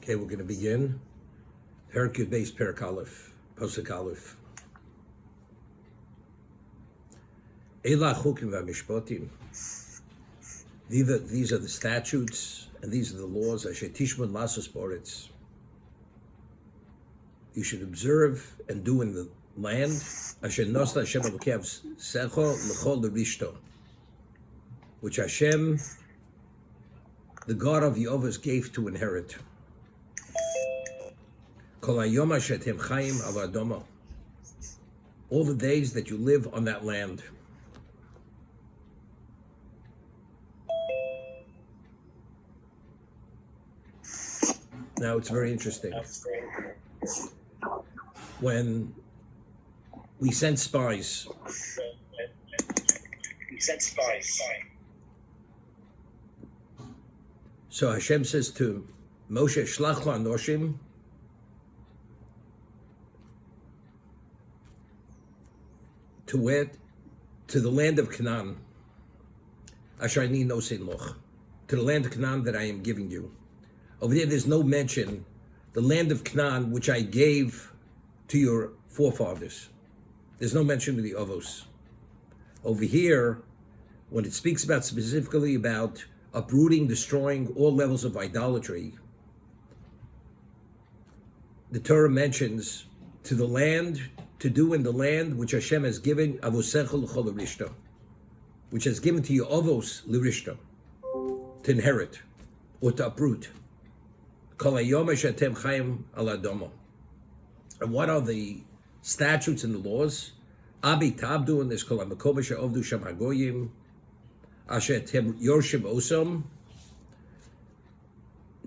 Okay, we're going to begin. Perek Yud Beis, Perek Aleph, Pasuk Aleph. Eila Chukim VaMishpatim. These are the statutes and these are the laws. Asher Tishmon Lasos Boretz. You should observe and do in the land. Asher Nosla Hashem Elokev Secho L'chol L'Rishto, which Hashem, the God of Yehovah, gave to inherit. Kol hayom asher atem chayim al adama. All the days that you live on that land. Now it's very interesting. When we sent spies, so Hashem says to Moshe, Shlach la'anoshim, to where? To the land of Canaan. Asher ani nosein loch. To the land of Canaan that I am giving you. Over there's no mention, the land of Canaan, which I gave to your forefathers. There's no mention of the Avos. Over here, when it speaks about specifically about uprooting, destroying all levels of idolatry, the Torah mentions to the land, to do in the land which Hashem has given, Avosecha l'chol l'rishta, which has given to you Avos l'rishta, to inherit, or to uproot. Kol hayom asher atem chayim al adama. And what are the statutes and the laws? Abi tabdu, and there's kol hamakom asher ovdu sham hagoyim, asher atem yorshim osam,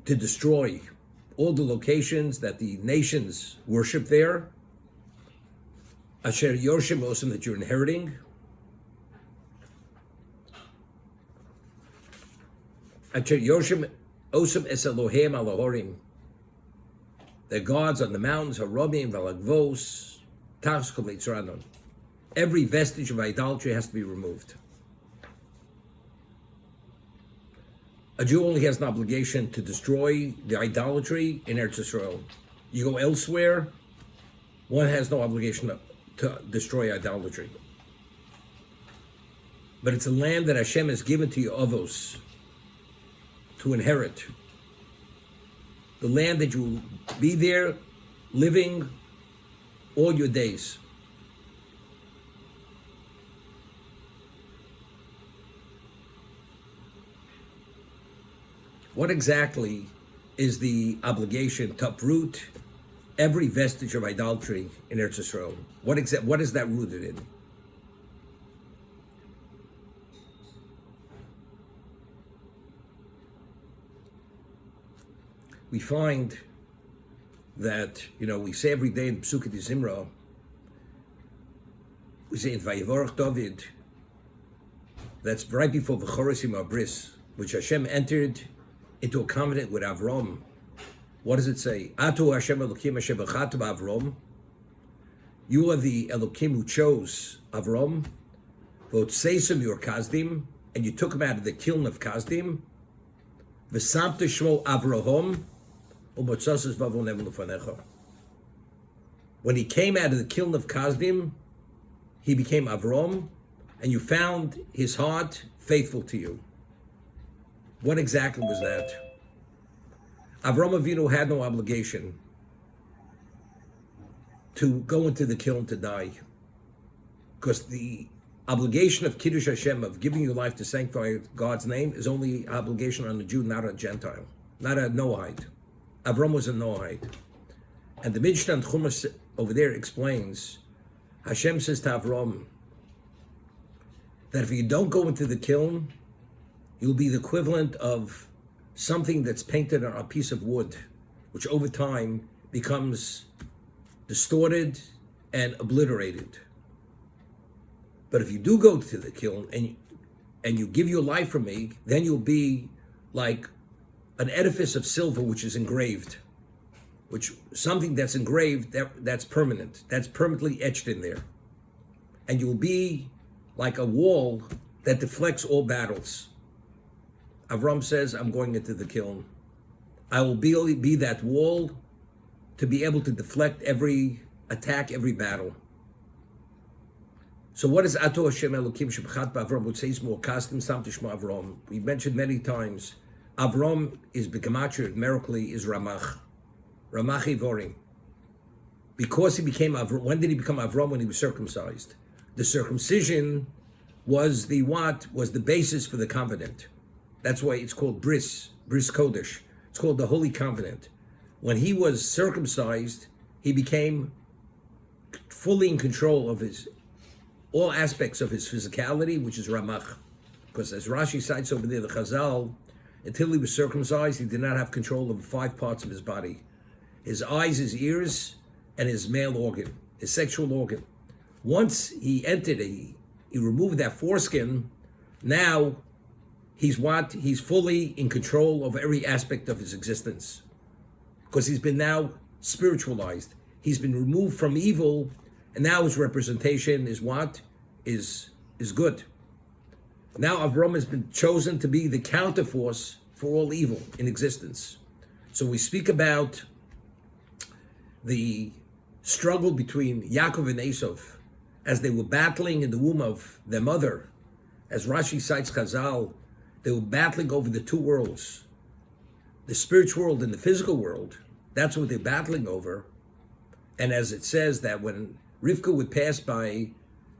to destroy all the locations that the nations worship there. Asher yorshim osam, that you're inheriting. Asher yorshim osam es Eloheim alahorim. Their gods on the mountains, harobim v'alagvos, tachs kol yitzranon. Every vestige of idolatry has to be removed. A Jew only has an obligation to destroy the idolatry in Eretz Yisrael. You go elsewhere, one has no obligation to destroy idolatry. But it's a land that Hashem has given to you, Avos, to inherit. The land that you will be there living all your days. What exactly is the obligation to uproot every vestige of idolatry in Eretz Yisrael? What is that rooted in? We find that, we say every day in Psukim Zimra, we say in Vayivorach David, that's right before V'choresim Abris, which Hashem entered into a covenant with Avram. What does it say? Atu Hashem Elokim Asher b'chatu b'Avram. You are the Elokim who chose Avram. V'otseisem your Kazdim, and you took him out of the kiln of Kazdim. V'samte shmo Avraham. When he came out of the kiln of Kazdim, he became Avram, and you found his heart faithful to you. What exactly was that? Avram Avinu had no obligation to go into the kiln to die, because the obligation of Kiddush Hashem, of giving your life to sanctify God's name, is only obligation on a Jew, not a Gentile, not a Noahide. Avram was a Noahide. And the Mishnah and Chumash over there explains, Hashem says to Avram that if you don't go into the kiln, you'll be the equivalent of something that's painted on a piece of wood, which over time becomes distorted and obliterated. But if you do go to the kiln and you give your life for me, then you'll be like an edifice of silver which is engraved, which something that's engraved, that's permanent, that's permanently etched in there. And you'll be like a wall that deflects all battles. Avram says, I'm going into the kiln. I will be that wall to be able to deflect every attack, every battle. So what is Ato Hashem Elokim Shebchat B'Avram? What says more Kastim Sam Tishma Avram? We mentioned many times, Avram is B'Gematria, numerically is Ramach. Ramach Ivorim. Because he became Avram, when did he become Avram? When he was circumcised. The circumcision was the basis for the covenant. That's why it's called Bris Kodesh. It's called the Holy Covenant. When he was circumcised, he became fully in control of all aspects of his physicality, which is Ramach. Because as Rashi cites over there, the Chazal, until he was circumcised, he did not have control of 5 parts of his body. His eyes, his ears, and his male organ, his sexual organ. Once he entered, he removed that foreskin, now he's fully in control of every aspect of his existence. Because he's been now spiritualized. He's been removed from evil, and now his representation is is good. Now Avram has been chosen to be the counterforce for all evil in existence. So we speak about the struggle between Yaakov and Esav as they were battling in the womb of their mother. As Rashi cites Chazal, they were battling over the 2 worlds, the spiritual world and the physical world. That's what they're battling over. And as it says that when Rivka would pass by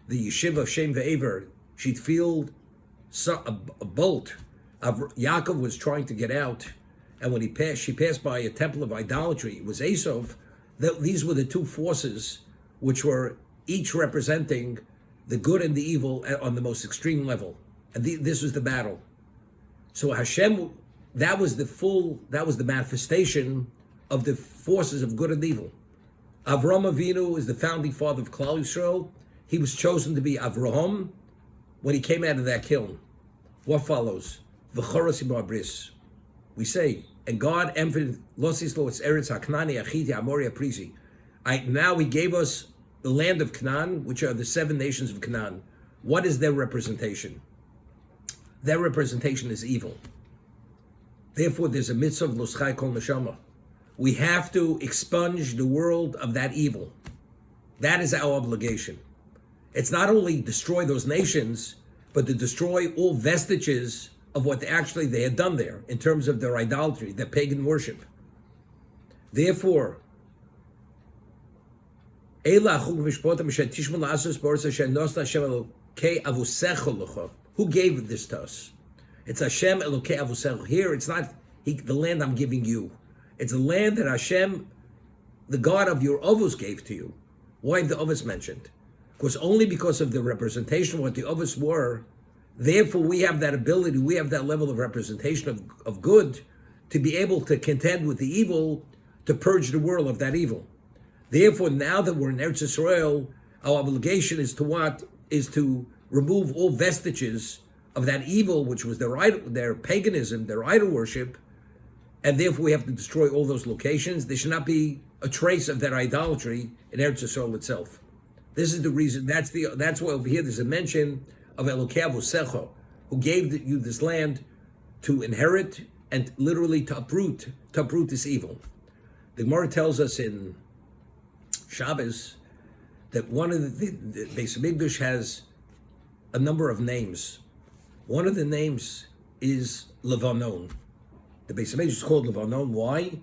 the yeshiva of Shem Ve'ever, she'd feel a bolt. Yaakov was trying to get out, and when she passed by a temple of idolatry, it was Esav. These were the 2 forces which were each representing the good and the evil on the most extreme level. And this was the battle. So Hashem, that was the manifestation of the forces of good and evil. Avraham Avinu is the founding father of Klal Yisrael. He was chosen to be Avraham when he came out of that kiln. What follows? V'choros ibar bris. We say, and God entered Losis Lo, it's Eretz HaKnani, Achiti, Amori, Aprisi. Now he gave us the land of Canaan, which are the 7 nations of Canaan. What is their representation? Their representation is evil. Therefore, there's a mitzvah of Loschai Kol Neshama. We have to expunge the world of that evil. That is our obligation. It's not only destroy those nations, but to destroy all vestiges of what they had done there in terms of their idolatry, their pagan worship. Therefore, who gave this to us? It's Hashem Elokei Avusecha. Here, it's not the land I'm giving you. It's the land that Hashem, the God of your Avos, gave to you. Why the Avos mentioned? Because of the representation of what the Avos were. Therefore, we have that ability, we have that level of representation of good to be able to contend with the evil, to purge the world of that evil. Therefore, now that we're in Eretz Yisrael, our obligation is to what? Is to remove all vestiges of that evil, which was their paganism, their idol worship, and therefore we have to destroy all those locations. There should not be a trace of that idolatry in Eretz Yisrael itself. This is the reason. That's why over here there's a mention of Elokei Avusecha, who gave you this land to inherit and literally to uproot this evil. The Gemara tells us in Shabbos that one of the Beis Hamikdash has a number of names. One of the names is Levanon. The Beis Hamikdash is called Levanon. Why?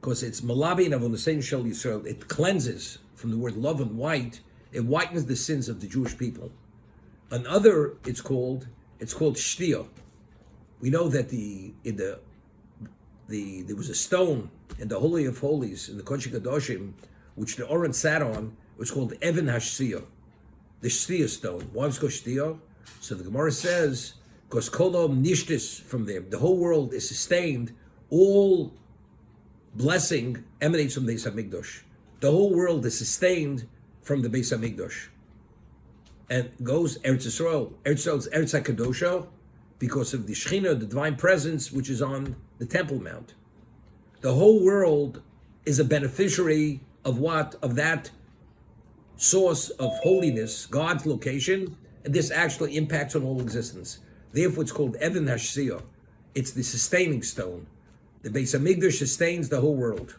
Because it's Malabi and Avonasein Shel Yisrael. It cleanses from the word love and white. It whitens the sins of the Jewish people. Another, it's called Shtia. We know that there was a stone in the Holy of Holies in the Kodesh Kadoshim, which the Oren sat on. It was called Even HaShtia, the Shtia stone. Why was it called Shtia? So the Gemara says, because Kolom Nishtis from there, the whole world is sustained. All blessing emanates from the Beis Hamikdash. The whole world is sustained from the Beis Hamikdash. And goes Eretz Yisrael. Eretz Yisrael is Eretz HaKadosha because of the Shechina, the divine presence, which is on the Temple Mount. The whole world is a beneficiary of what? Of that source of holiness, God's location, and this actually impacts on all existence. Therefore, it's called Even HaShtia. It's the sustaining stone. The Beis Hamikdash sustains the whole world.